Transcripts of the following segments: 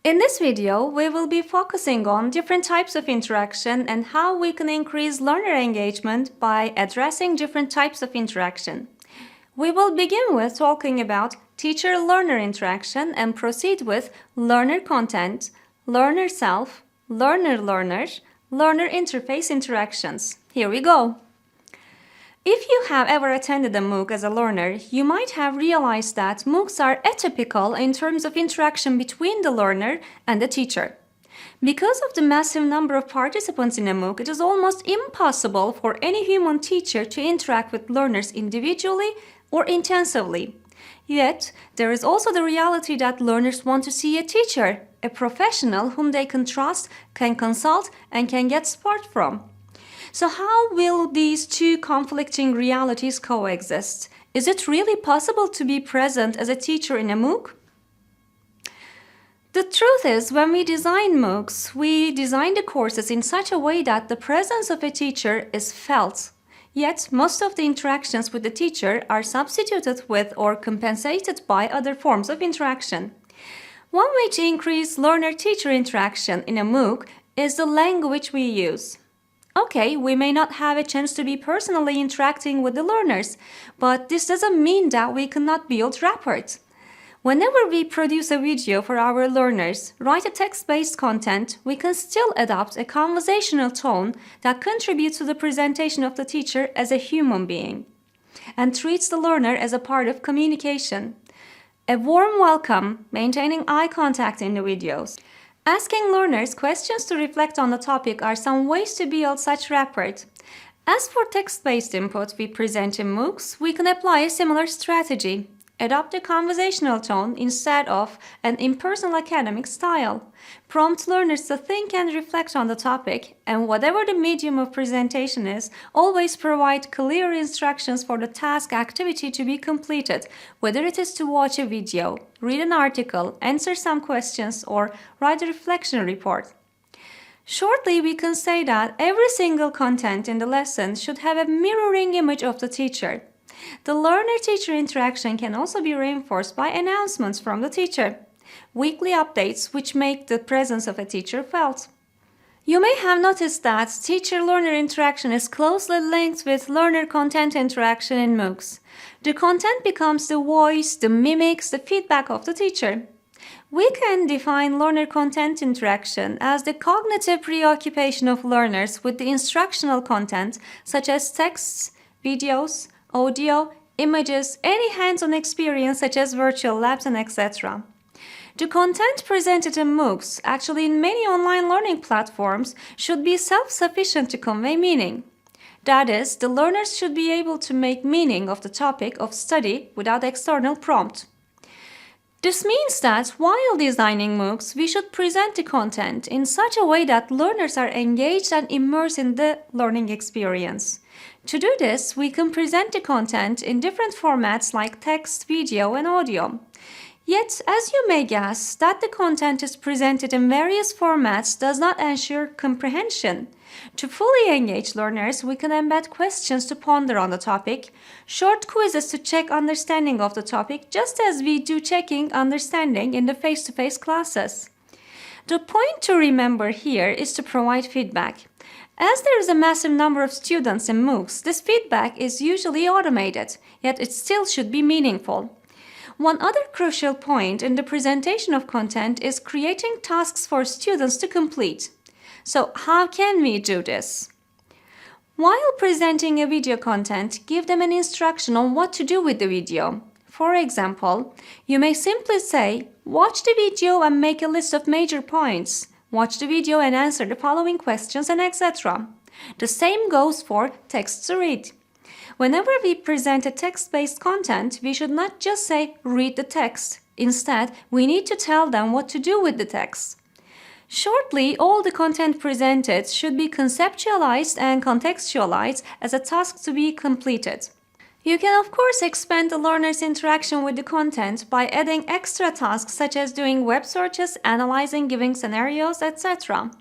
In this video, we will be focusing on different types of interaction and how we can increase learner engagement by addressing different types of interaction. We will begin with talking about teacher-learner interaction and proceed with learner content, learner self, learner-learner, learner interface interactions. Here we go. If you have ever attended a MOOC as a learner, you might have realized that MOOCs are atypical in terms of interaction between the learner and the teacher. Because of the massive number of participants in a MOOC, it is almost impossible for any human teacher to interact with learners individually or intensively. Yet, there is also the reality that learners want to see a teacher, a professional whom they can trust, can consult, and can get support from. So how will these two conflicting realities coexist? Is it really possible to be present as a teacher in a MOOC? The truth is, when we design MOOCs, we design the courses in such a way that the presence of a teacher is felt. Yet, most of the interactions with the teacher are substituted with or compensated by other forms of interaction. One way to increase learner-teacher interaction in a MOOC is the language we use. Okay, we may not have a chance to be personally interacting with the learners, but this doesn't mean that we cannot build rapport. Whenever we produce a video for our learners, write a text-based content, we can still adopt a conversational tone that contributes to the presentation of the teacher as a human being and treats the learner as a part of communication. A warm welcome, maintaining eye contact in the videos. Asking learners questions to reflect on the topic are some ways to build such rapport. As for text-based input we present in MOOCs, we can apply a similar strategy. Adopt a conversational tone instead of an impersonal academic style. Prompt learners to think and reflect on the topic, and whatever the medium of presentation is, always provide clear instructions for the task activity to be completed, whether it is to watch a video, read an article, answer some questions, or write a reflection report. Shortly, we can say that every single content in the lesson should have a mirroring image of the teacher. The learner-teacher interaction can also be reinforced by announcements from the teacher, weekly updates which make the presence of a teacher felt. You may have noticed that teacher-learner interaction is closely linked with learner-content interaction in MOOCs. The content becomes the voice, the mimics, the feedback of the teacher. We can define learner-content interaction as the cognitive preoccupation of learners with the instructional content such as texts, videos, audio, images, any hands-on experience such as virtual labs and etc. The content presented in MOOCs, actually in many online learning platforms, should be self-sufficient to convey meaning. That is, the learners should be able to make meaning of the topic of study without external prompt. This means that while designing MOOCs, we should present the content in such a way that learners are engaged and immersed in the learning experience. To do this, we can present the content in different formats like text, video, and audio. Yet, as you may guess, that the content is presented in various formats does not ensure comprehension. To fully engage learners, we can embed questions to ponder on the topic, short quizzes to check understanding of the topic, just as we do checking understanding in the face-to-face classes. The point to remember here is to provide feedback. As there is a massive number of students in MOOCs, this feedback is usually automated, yet it still should be meaningful. One other crucial point in the presentation of content is creating tasks for students to complete. So how can we do this? While presenting a video content, give them an instruction on what to do with the video. For example, you may simply say, watch the video and make a list of major points. Watch the video and answer the following questions and etc. The same goes for text to read. Whenever we present a text-based content, we should not just say, read the text. Instead, we need to tell them what to do with the text. Shortly, all the content presented should be conceptualized and contextualized as a task to be completed. You can of course expand the learner's interaction with the content by adding extra tasks such as doing web searches, analyzing, giving scenarios, etc.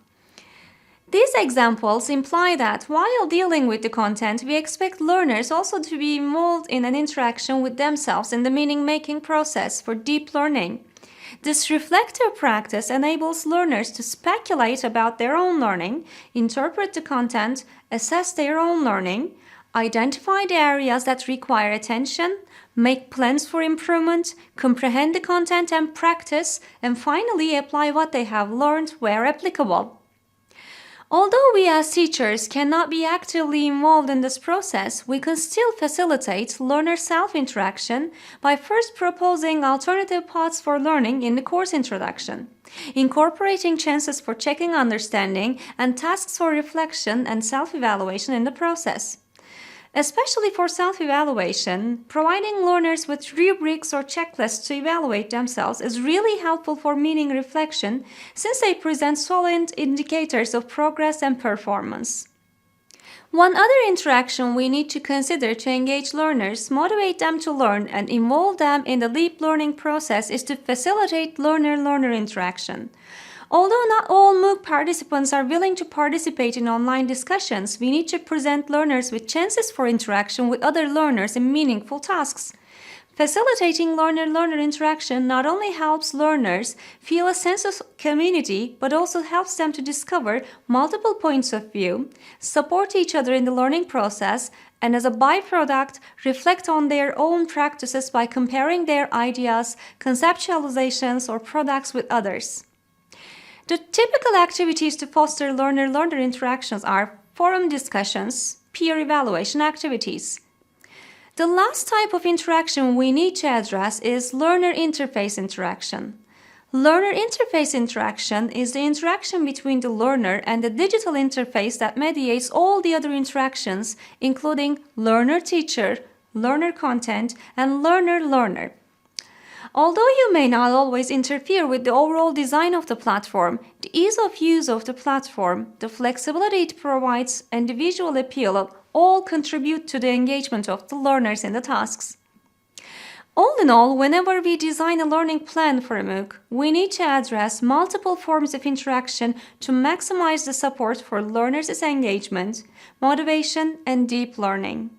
These examples imply that while dealing with the content, we expect learners also to be involved in an interaction with themselves in the meaning-making process for deep learning. This reflective practice enables learners to speculate about their own learning, interpret the content, assess their own learning, identify the areas that require attention, make plans for improvement, comprehend the content and practice, and finally apply what they have learned where applicable. Although we as teachers cannot be actively involved in this process, we can still facilitate learner self-interaction by first proposing alternative paths for learning in the course introduction, incorporating chances for checking understanding and tasks for reflection and self-evaluation in the process. Especially for self-evaluation, providing learners with rubrics or checklists to evaluate themselves is really helpful for meaning reflection since they present solid indicators of progress and performance. One other interaction we need to consider to engage learners, motivate them to learn, and involve them in the leap learning process is to facilitate learner-learner interaction. Although not all MOOC participants are willing to participate in online discussions, we need to present learners with chances for interaction with other learners in meaningful tasks. Facilitating learner-learner interaction not only helps learners feel a sense of community, but also helps them to discover multiple points of view, support each other in the learning process, and as a byproduct, reflect on their own practices by comparing their ideas, conceptualizations, or products with others. The typical activities to foster learner-learner interactions are forum discussions, peer evaluation activities. The last type of interaction we need to address is learner interface interaction. Learner interface interaction is the interaction between the learner and the digital interface that mediates all the other interactions, including learner-teacher, learner content, and learner-learner. Although you may not always interfere with the overall design of the platform, the ease of use of the platform, the flexibility it provides, and the visual appeal all contribute to the engagement of the learners in the tasks. All in all, whenever we design a learning plan for a MOOC, we need to address multiple forms of interaction to maximize the support for learners' engagement, motivation, and deep learning.